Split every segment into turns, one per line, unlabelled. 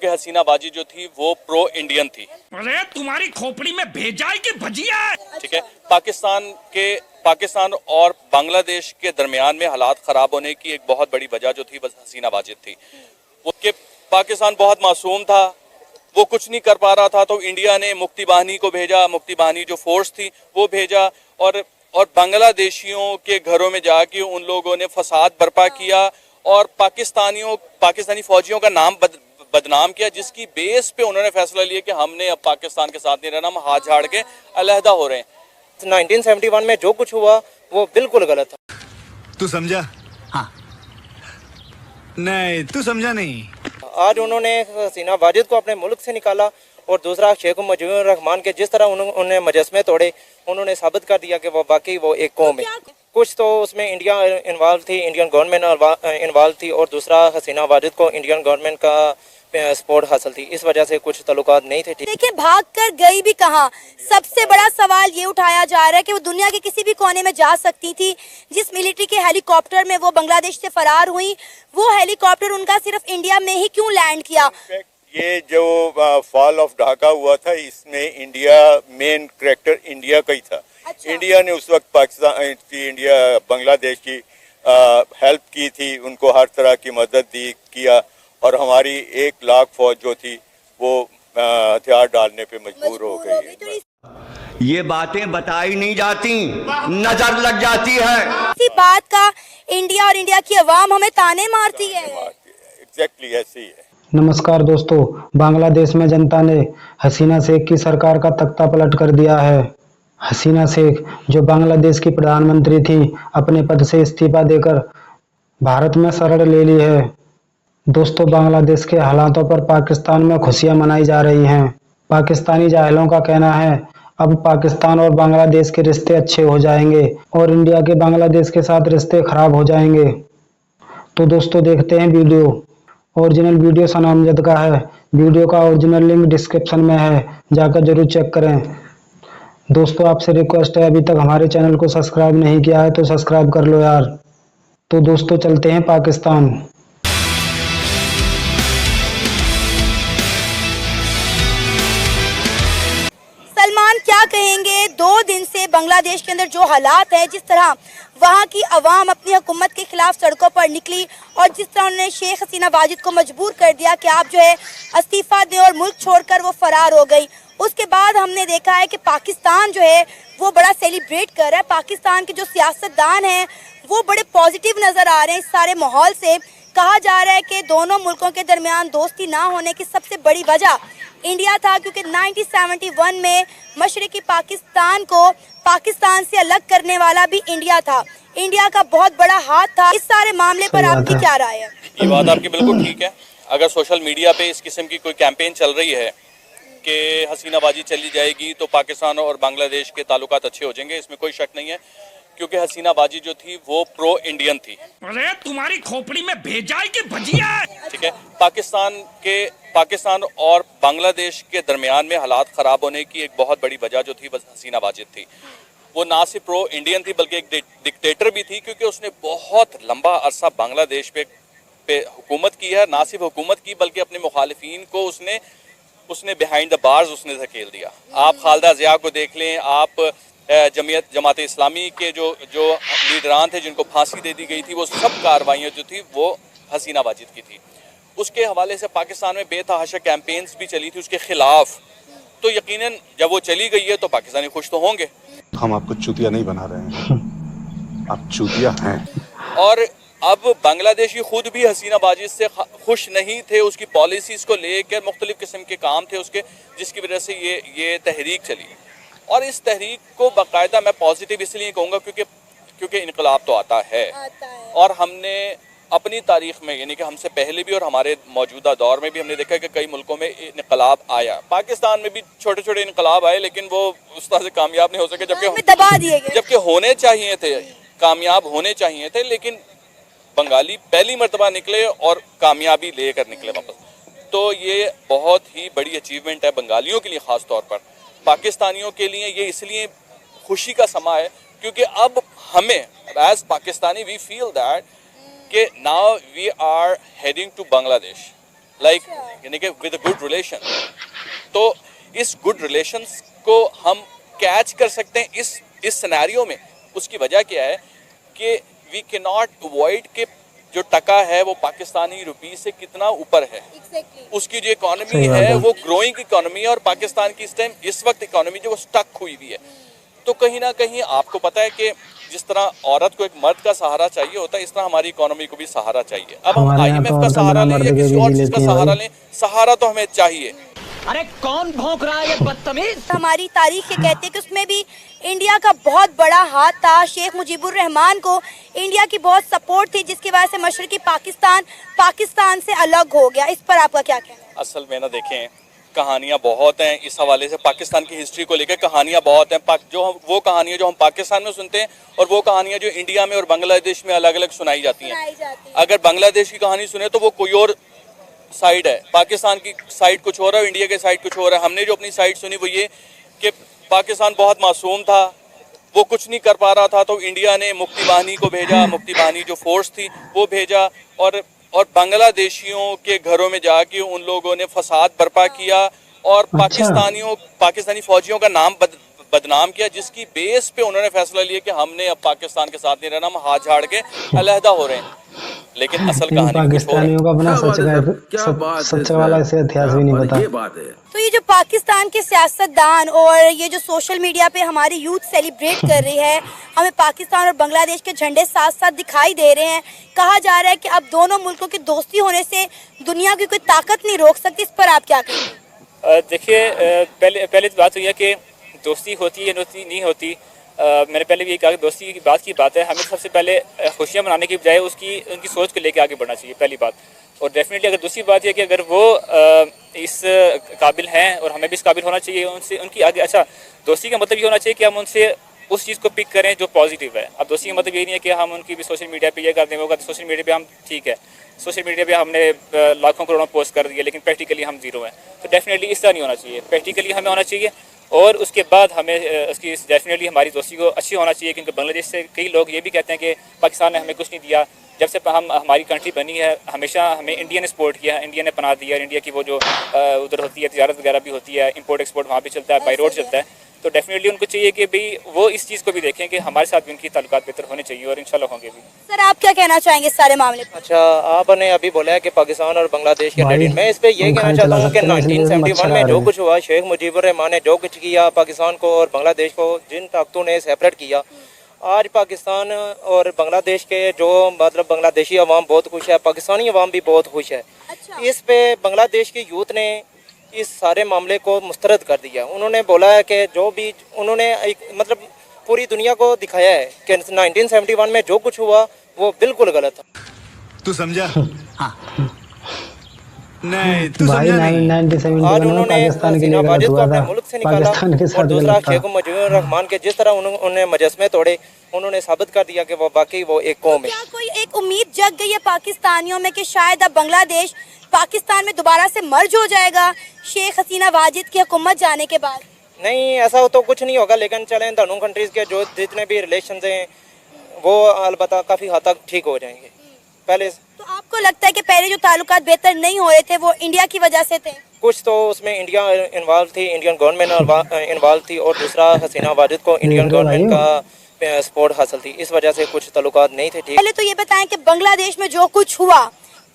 क्योंकि हसीना बाजी जो थी वो प्रो इंडियन थी।
अरे तुम्हारी खोपड़ी में भेजा है कि भजिया है?
ठीक है, पाकिस्तान और बांग्लादेश के दरमियान में हालात खराब होने की एक बहुत बड़ी वजह जो थी बस हसीना वाजिद थी। वो कि पाकिस्तान बहुत मासूम था, वो कुछ नहीं कर पा रहा था, तो इंडिया ने मुक्ति बाहिनी को भेजा, मुक्ति बाहिनी जो फोर्स थी वो भेजा, और बांग्लादेशियों के घरों में जाके उन लोगों ने फसाद बर्पा किया और पाकिस्तानी फौजियों का नाम बदनाम किया, जिसकी बेस पे उन्होंने फैसला लिया कि हमने अब पाकिस्तान के साथ नहीं रहना, हम हाथ झाड़ के अलहदा हो रहे हैं।
1971 में जो कुछ हुआ वो बिल्कुल गलत था।
तू समझा? हाँ। नहीं, तू समझा नहीं।
आज उन्होंने हसीना वाजिद को अपने मुल्क से निकाला और दूसरा शेख मुजीबुर रहमान के जिस तरह उन्होंने मुजस्मे तोड़े, उन्होंने साबित कर दिया कि वो वाकई वो एक कौम है। कुछ तो उसमें इंडिया इन्वॉल्व थी, इंडियन गवर्नमेंट इन्वॉल्व थी, और दूसरा हसीना वाजिद को इंडियन गवर्नमेंट का सपोर्ट हासिल थी, इस वजह से कुछ ताल्लुकात नहीं थे।
देखिए भाग कर गई भी कहाँ, सबसे बड़ा सवाल ये उठाया जा रहा है कि वो दुनिया के किसी भी कोने में जा सकती थी। जिस मिलिट्री के हेलीकॉप्टर में वो बांग्लादेश से फरार हुई, वो हेलीकॉप्टर उनका सिर्फ इंडिया में ही क्यों लैंड किया?
ये जो फॉल ऑफ ढाका हुआ था, इसमें इंडिया मेन कैरेक्टर इंडिया का ही था। अच्छा। इंडिया ने उस वक्त पाकिस्तान की बांग्लादेश की हेल्प की थी, उनको हर तरह की मदद किया, और हमारी 1 लाख फौज जो थी वो हथियार डालने पे मजबूर हो गई।
ये बातें बताई नहीं जाती, नजर लग जाती है।
इसी बात का इंडिया और इंडिया की अवाम हमें ताने मारती है।
एग्जैक्टली ऐसे ही है।
नमस्कार दोस्तों, बांग्लादेश में जनता ने हसीना शेख की सरकार का तख्ता पलट कर दिया है। हसीना शेख जो बांग्लादेश की प्रधानमंत्री थी, अपने पद से इस्तीफा देकर भारत में शरण ले ली है। दोस्तों, बांग्लादेश के हालातों पर पाकिस्तान में खुशियां मनाई जा रही हैं। पाकिस्तानी जाहिलों का कहना है अब पाकिस्तान और बांग्लादेश के रिश्ते अच्छे हो जाएंगे और इंडिया के बांग्लादेश के साथ रिश्ते खराब हो जाएंगे। तो दोस्तों देखते हैं वीडियो। ओरिजिनल वीडियो सनामजद का है। वीडियो का ओरिजिनल लिंक डिस्क्रिप्शन में है, जाकर जरूर चेक करें। दोस्तों आपसे रिक्वेस्ट है, अभी तक हमारे चैनल को सब्सक्राइब नहीं किया है तो सब्सक्राइब कर लो यार। तो दोस्तों चलते हैं पाकिस्तान।
सलमान क्या कहेंगे, 2 दिन से बांग्लादेश के अंदर जो हालात है, जिस तरह वहाँ की अवाम अपनी हुकूमत के खिलाफ सड़कों पर निकली और जिस तरह उन्होंने शेख हसीना वाजिद को मजबूर कर दिया कि आप जो है इस्तीफा दें और मुल्क छोड़कर वो फरार हो गई। उसके बाद हमने देखा है कि पाकिस्तान जो है वो बड़ा सेलिब्रेट कर रहा है। पाकिस्तान के जो सियासतदान हैं वो बड़े पॉजिटिव नज़र आ रहे हैं इस सारे माहौल से। कहा जा रहा है कि दोनों मुल्कों के दरमियान दोस्ती ना होने की सबसे बड़ी वजह इंडिया था, क्योंकि 1971 में मशरकी पाकिस्तान को पाकिस्तान से अलग करने वाला भी इंडिया था। इंडिया का बहुत बड़ा हाथ था। इस सारे मामले पर आपकी क्या राय है?
ये बात आपकी बिल्कुल ठीक है। अगर सोशल मीडिया पे इस किस्म की कोई कैंपेन चल रही है कि हसीना बाजी चली जाएगी तो पाकिस्तान और बांग्लादेश के ताल्लुकात अच्छे हो जाएंगे, इसमें कोई शक नहीं है, क्योंकि हसीना बाजी जो थी वो प्रो इंडियन थी।
अरे तुम्हारी खोपड़ी में भेजा है कि भजिया है?
ठीक है, पाकिस्तान और बांग्लादेश के दरमियान में हालात खराब होने की एक बहुत बड़ी वजह जो थी बस हसीना वाजिद थी। वो ना सिर्फ प्रो इंडियन थी बल्कि एक डिक्टेटर भी थी, क्योंकि उसने बहुत लंबा अरसा बांग्लादेश पे हुकूमत की है। ना सिर्फ हुकूमत की बल्कि अपने मुखालिफिन को उसने बिहाइंड द बार्स उसने धकेल दिया। आप खालिदा जिया को देख लें, आप जमात इस्लामी के जो लीडरान थे जिनको फांसी दे दी गई थी, वो सब कार्रवाइयाँ जो थी वो हसीना वाजिद की थी। उसके हवाले से पाकिस्तान में बेतहाशा कैंपेन्स भी चली थी उसके खिलाफ। तो यकीनन जब वो चली गई है तो पाकिस्तानी खुश तो होंगे।
हम आपको चूतिया नहीं बना रहे हैं, आप चूतिया हैं।
और अब बांग्लादेशी खुद भी हसीना बाजी से खुश नहीं थे, उसकी पॉलिसीज़ को लेकर मुख्तलिफ किस्म के काम थे उसके, जिसकी वजह से ये तहरीक चली। और इस तहरीक को बाकायदा मैं पॉजिटिव इसलिए कहूँगा क्योंकि इनकलाब तो आता है। और हमने अपनी तारीख में, यानी कि हमसे पहले भी और हमारे मौजूदा दौर में भी हमने देखा कि कई मुल्कों में इनकलाब आया। पाकिस्तान में भी छोटे छोटे इनकलाब आए, लेकिन वो उस तरह से कामयाब नहीं हो सके जबकि होने चाहिए थे, कामयाब होने चाहिए थे। लेकिन बंगाली पहली मरतबा निकले और कामयाबी लेकर निकले वापस। तो ये बहुत ही बड़ी अचीवमेंट है बंगालियों के लिए, ख़ास तौर पर। पाकिस्तानियों के लिए ये इसलिए खुशी का समा है क्योंकि अब हमें as Pakistani we feel that कि now we are heading to Bangladesh. Like यानी कि विद गुड रिलेशन। तो इस गुड रिलेशंस को हम कैच कर सकते हैं इस सिनेरियो में। उसकी वजह क्या है कि वी कैन नॉट अवॉइड कि जो टका है वो पाकिस्तानी रुपी से कितना ऊपर है। उसकी जो इकोनॉमी
सही बात
है
है।
वो ग्रोइंग इकोनॉमी है, और पाकिस्तान की इस वक्त इकोनॉमी जो वो स्टक हुई हुई है। तो कहीं ना कहीं आपको पता है कि जिस तरह औरत को एक मर्द का सहारा चाहिए होता है, इस तरह हमारी इकोनॉमी को भी सहारा चाहिए। अब हम
हमारे यहाँ
IMF
तो
का
औरतें
सहारा
बिना
लें
मर्द
या
के
किसी
भी
और
जी
चीज़ का
लेती हैं
सहारा
भाई।
लें, सहारा तो हमें चाहिए।
अरे कौन भौंक रहा है ये बदतमीज?
हमारी तारीख ये कहती है कि उसमें भी इंडिया का बहुत बड़ा हाथ था। शेख मुजीबुर रहमान को इंडिया की बहुत सपोर्ट थी, जिसकी वजह से मशरकी पाकिस्तान से अलग हो गया। इस पर आपका क्या कहना है?
असल में ना देखें, कहानियाँ बहुत हैं इस हवाले से, पाकिस्तान की हिस्ट्री को लेकर कहानियाँ बहुत हैं। वो कहानियाँ जो हम पाकिस्तान में सुनते हैं और वो कहानियाँ जो इंडिया में और बांग्लादेश में अलग अलग सुनाई जाती हैं। अगर बांग्लादेश की कहानी सुने तो वो कोई और साइड है, पाकिस्तान की साइड कुछ और है, इंडिया के साइड कुछ और है। हमने जो अपनी साइड सुनी वो ये कि पाकिस्तान बहुत मासूम था, वो कुछ नहीं कर पा रहा था, तो इंडिया ने मुक्ति बाहिनी को भेजा, मुक्ति बाहिनी जो फोर्स थी वो भेजा, और बांग्लादेशियों के घरों में जाके उन लोगों ने फसाद बर्पा किया और पाकिस्तानी फौजियों का नाम बदनाम किया, जिसकी बेस पे उन्होंने फैसला लिया कि हमने अब पाकिस्तान के साथ नहीं रहना, हम हाथ झाड़ के अलहदा हो रहे हैं। लेकिन असल कहानी कुछ और है।
पाकिस्तानियों का अपना सच वाला ऐसे इतिहास भी नहीं पता।
तो ये जो पाकिस्तान के सियासतदान और ये जो सोशल मीडिया पे हमारी यूथ सेलिब्रेट कर रही है, हमें पाकिस्तान और बांग्लादेश के झंडे साथ साथ दिखाई दे रहे हैं। कहा जा रहा है कि अब दोनों मुल्कों की दोस्ती होने से दुनिया की कोई ताकत नहीं रोक सकती। इस पर आप क्या कहेंगे?
देखिए, पहले तो बात हुई है कि दोस्ती होती है दोस्ती नहीं होती। मैंने पहले भी ये कहा कि दोस्ती की बात है, हमें सबसे पहले खुशियाँ मनाने की बजाय उनकी सोच को लेकर आगे बढ़ना चाहिए, पहली बात। और डेफिनेटली अगर दूसरी बात यह कि अगर वो इस काबिल हैं और हमें भी इस काबिल होना चाहिए उनसे, उनकी आगे। अच्छा, दोस्ती का मतलब ये होना चाहिए कि हम उनसे उस चीज़ को पिक करें जो पॉजिटिव है। अब दोस्ती का मतलब ये नहीं है कि हम उनकी भी सोशल मीडिया पे ये कर दें, वो कर, सोशल मीडिया पे हम ठीक है, सोशल मीडिया पे हमने लाखों करोड़ों पोस्ट कर दिए, लेकिन प्रैक्टिकली हम जीरो हैं। तो डेफिनेटली इस तरह नहीं होना चाहिए, प्रैक्टिकली हमें होना चाहिए। और उसके बाद हमें उसकी डेफिनेटली हमारी दोस्ती को अच्छी होना चाहिए, क्योंकि बांग्लादेश से कई लोग ये भी कहते हैं कि पाकिस्तान ने हमें कुछ नहीं दिया। जब से हमारी कंट्री बनी है, हमेशा हमें इंडिया ने सपोर्ट किया है, इंडिया ने पनाह दिया। इंडिया की वो जो उधर होती है तिजारत वगैरह भी होती है, इंपोर्ट एक्सपोर्ट वहाँ भी चलता है, बाई रोड चलता है। तो डेफिनेटली उनको चाहिए कि भाई वो इस चीज़ को भी देखें कि हमारे साथ भी उनकी ताल्लुकात बेहतर होने चाहिए, और इंशाल्लाह होंगे भी।
सर, आप क्या कहना चाहेंगे इस सारे मामले पर?
अच्छा, आपने अभी बोला है कि पाकिस्तान और बांग्लादेश के
भाई,
ट्रेडिंग, मैं इस पे ये कहना चाहता हूँ कि
चला सकते हैं,
1971 में
मच्छर
जो
आ
कुछ हुआ, शेख मुजीबुर रहमान ने जो कुछ किया पाकिस्तान को और बांग्लादेश को, जिन ताकतों ने सेपरेट किया, आज पाकिस्तान और बांग्लादेश के जो मतलब बांग्लादेशी अवाम बहुत खुश है, पाकिस्तानी अवाम भी बहुत खुश है। इस पे बांग्लादेश की यूथ ने इस सारे मामले को मुस्तरद कर दिया। उन्होंने बोला है कि जो भी उन्होंने एक मतलब पूरी दुनिया को दिखाया है कि 1971 में जो कुछ हुआ वो बिल्कुल गलत था।
तू समझा? हाँ। नहीं, तू
भाई
समझा नहीं।
1971
आज
में
उन्होंने
पाकिस्तान के लिए
हसीना
गलत
वाजिद को
हुआ
अपने
था,
मुल्क से निकाला,
पाकिस्तान के साथ
और दूसरा
गलत था।
शेख मुजीबुर रहमान के जिस तरह उन्होंने मजस्मे तोड़े, उन्होंने साबित कर दिया कि वो वाकई वो एक कौम है।
क्या कोई एक उम्मीद जग गई है पाकिस्तानियों में कि शायद अब बांग्लादेश पाकिस्तान में दोबारा से मर्ज हो जाएगा शेख हसीना वाजिद की हुकूमत जाने के बाद?
नहीं, ऐसा तो कुछ नहीं होगा, लेकिन चलें दोनों कंट्रीज़ के जो जितने भी रिलेशन हैं वो अलबत्ता काफ़ी हद तक ठीक हो जाएंगे। पहले
तो आपको लगता है कि पहले जो ताल्लुकात बेहतर नहीं हो रहे थे वो इंडिया की वजह से थे?
कुछ तो उसमें इंडिया इन्वॉल्व थी, इंडियन गवर्नमेंट इन्वॉल्व थी, और दूसरा हसीना वाजिद को इंडियन गवर्नमेंट का सपोर्ट हासिल थी, इस वजह से कुछ ताल्लुकात नहीं थे ठीक।
पहले तो ये बताएं कि बांग्लादेश में जो कुछ हुआ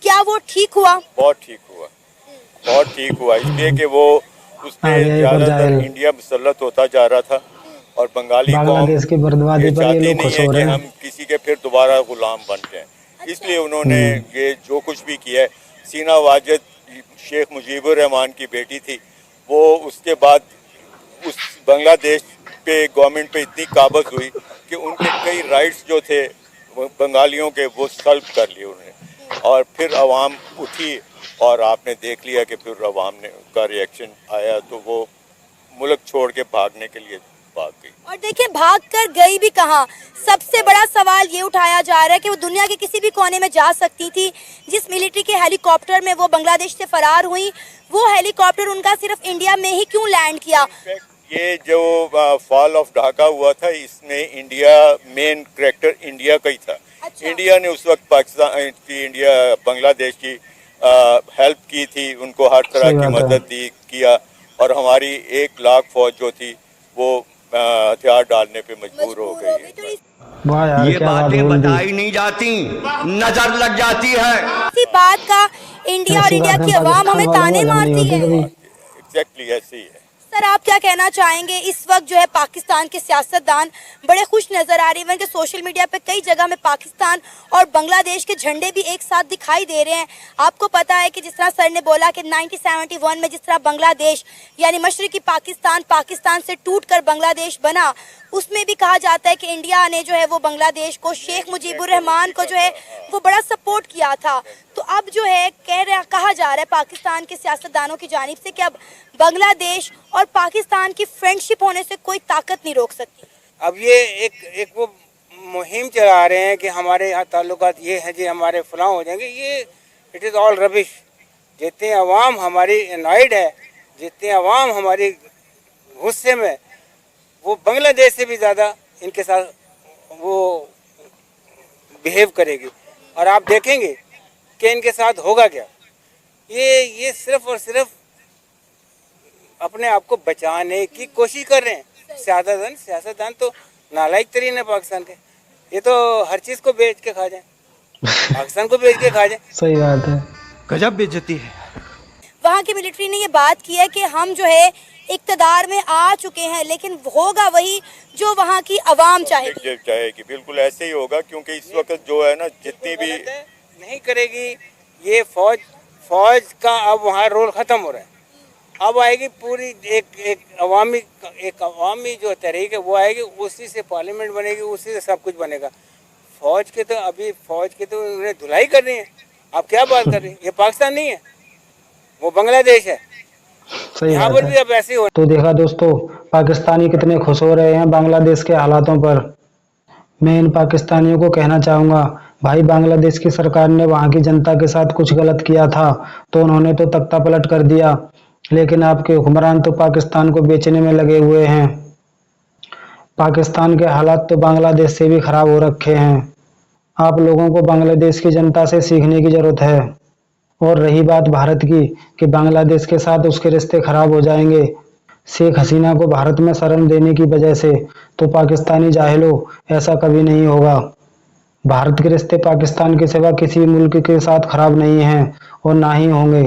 क्या वो ठीक हुआ?
बहुत ठीक हुआ, बहुत ठीक हुआ, इसलिए कि वो उस पर ज़्यादातर इंडिया मुसल्लत होता जा रहा था, और बंगाली
बांग्लादेश की बर्बादी
ये
पर ये
चाहती
लोग
नहीं
खुश
है
हो
कि
रहे हैं।
हम किसी के फिर दोबारा गुलाम बन जाएं। इसलिए उन्होंने ये जो कुछ भी किया है, हसीना वाजिद शेख मुजीबुर रहमान की बेटी थी, वो उसके बाद उस बांग्लादेश पे गवर्नमेंट पे इतनी काबज़ हुई कि उनके कई राइट्स जो थे बंगालियों के वो सल्ब कर लिए उन्होंने, और फिर अवाम उठी, और आपने देख लिया कि फिर अवाम ने का रिएक्शन आया तो वो मुल्क छोड़ के भागने के लिए भाग गई।
और देखिए, भाग कर गई भी कहाँ। सबसे बड़ा सवाल ये उठाया जा रहा है कि वो दुनिया के किसी भी कोने में जा सकती थी। जिस मिलिट्री के हेलीकॉप्टर में वो बांग्लादेश से फरार हुई, वो हेलीकॉप्टर उनका सिर्फ इंडिया में ही क्यों लैंड किया?
ये जो फॉल ऑफ ढाका हुआ था, इसमें इंडिया मेन करैक्टर इंडिया का ही था। इंडिया ने उस वक्त पाकिस्तान की बांग्लादेश की हेल्प की थी, उनको हर तरह की मदद दी किया, और हमारी 1 लाख फौज जो थी वो हथियार डालने पे मजबूर हो गई है।
वाह यार,
ये
क्या बात
बातें
बोल दी।
बताई नहीं जाती, नजर लग जाती है।
इसी बात का इंडिया और
ऐसी
इंडिया
बातें
की आवाम
पाकिस्तान
हमें
वालों
ताने
को हजम नहीं
मारती
होती
है।
कभी।
एग्जैक्टली ऐसे ही है।
सर, आप क्या कहना चाहेंगे? इस वक्त जो है पाकिस्तान के सियासतदान बड़े खुश नजर आ रहे हैं कि सोशल मीडिया पे कई जगह में पाकिस्तान और बांग्लादेश के झंडे भी एक साथ दिखाई दे रहे हैं। आपको पता है कि जिस तरह सर ने बोला कि 1971 में जिस तरह बांग्लादेश यानी मशरकी पाकिस्तान से टूटकर बांग्लादेश बना, उसमें भी कहा जाता है कि इंडिया ने जो है वो बांग्लादेश को, शेख मुजीबुर रहमान को जो है वो बड़ा सपोर्ट किया था। तो अब जो है कहा जा रहा है पाकिस्तान के सियासतदानों की जानिब से कि अब बांग्लादेश और पाकिस्तान की फ्रेंडशिप होने से कोई ताकत नहीं रोक सकती।
अब ये एक वो मुहिम चला रहे हैं कि हमारे यहाँ ताल्लुकात ये हैं जी, हमारे फलां हो जाएंगे। ये इट इज़ ऑल रबिश। जितनी आवाम हमारी यूनाइड है, जितनी आवाम हमारी गुस्से में, वो बांग्लादेश से भी ज़्यादा इनके साथ वो बिहेव करेगी। और आप देखेंगे कि इनके साथ होगा क्या। ये सिर्फ और सिर्फ अपने आप को बचाने की कोशिश कर रहे हैं। सियासतदान तो नालायक तरीन है पाकिस्तान के। ये तो हर चीज़ को बेच के खा जाए, पाकिस्तान को बेच के खा जाए।
सही बात है।
गजब बेइज्जती है।
वहाँ की मिलिट्री ने ये बात की है कि हम जो है इक़्तिदार में आ चुके हैं, लेकिन होगा वही जो वहाँ की आवाम चाहेगी।
बिल्कुल ऐसे ही होगा, क्योंकि इस वक्त जो है ना, जितनी भी
नहीं करेगी ये फौज का अब वहाँ रोल ख़त्म हो रहा है। अब आएगी पूरी एक अवामी जो तहरीक है वो आएगी, उसी से पार्लियामेंट बनेगी, उसी से सब कुछ बनेगा। फौज के तो उन्हें धुलाई करनी है। आप क्या बात कर रही हैं? ये पाकिस्तान नहीं है, वो बांग्लादेश है।
सही
यहाँ
बात
पर
है।
भी अब ऐसे हो।
तो देखा दोस्तों, पाकिस्तानी कितने खुश हो रहे हैं बांग्लादेश के हालातों पर। मैं इन पाकिस्तानियों को कहना चाहूँगा, भाई बांग्लादेश की सरकार ने वहाँ की जनता के साथ कुछ गलत किया था तो उन्होंने तो तख्ता पलट कर दिया, लेकिन आपके हुक्मरान तो पाकिस्तान को बेचने में लगे हुए हैं। पाकिस्तान के हालात तो बांग्लादेश से भी खराब हो रखे हैं। आप लोगों को बांग्लादेश की जनता से सीखने की ज़रूरत है। और रही बात भारत की कि बांग्लादेश के साथ उसके रिश्ते खराब हो जाएंगे शेख हसीना को भारत में शरण देने की वजह से, तो पाकिस्तानी जाहिलो, ऐसा कभी नहीं होगा। भारत के रिश्ते पाकिस्तान के सिवा किसी मुल्क के साथ खराब नहीं हैं और ना ही होंगे।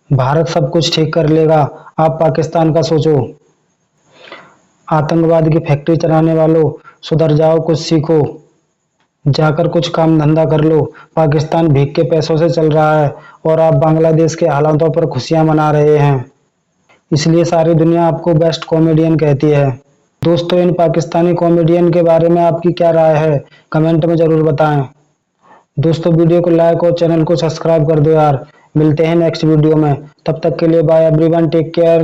भारत सब कुछ ठीक कर लेगा, आप पाकिस्तान का सोचो। आतंकवाद की फैक्ट्री चलाने वालों, सुधर जाओ, कुछ सीखो, जाकर कुछ काम धंधा कर लो। पाकिस्तान भीख के पैसों से चल रहा है और आप बांग्लादेश के हालातों पर खुशियां मना रहे हैं, इसलिए सारी दुनिया आपको बेस्ट कॉमेडियन कहती है। दोस्तों, इन पाकिस्तानी कॉमेडियन के बारे में आपकी क्या राय है, कमेंट में ज़रूर बताएं। दोस्तों, वीडियो को लाइक और चैनल को सब्सक्राइब कर दो यार। मिलते हैं नेक्स्ट वीडियो में, तब तक के लिए बाय एवरीवन, टेक केयर।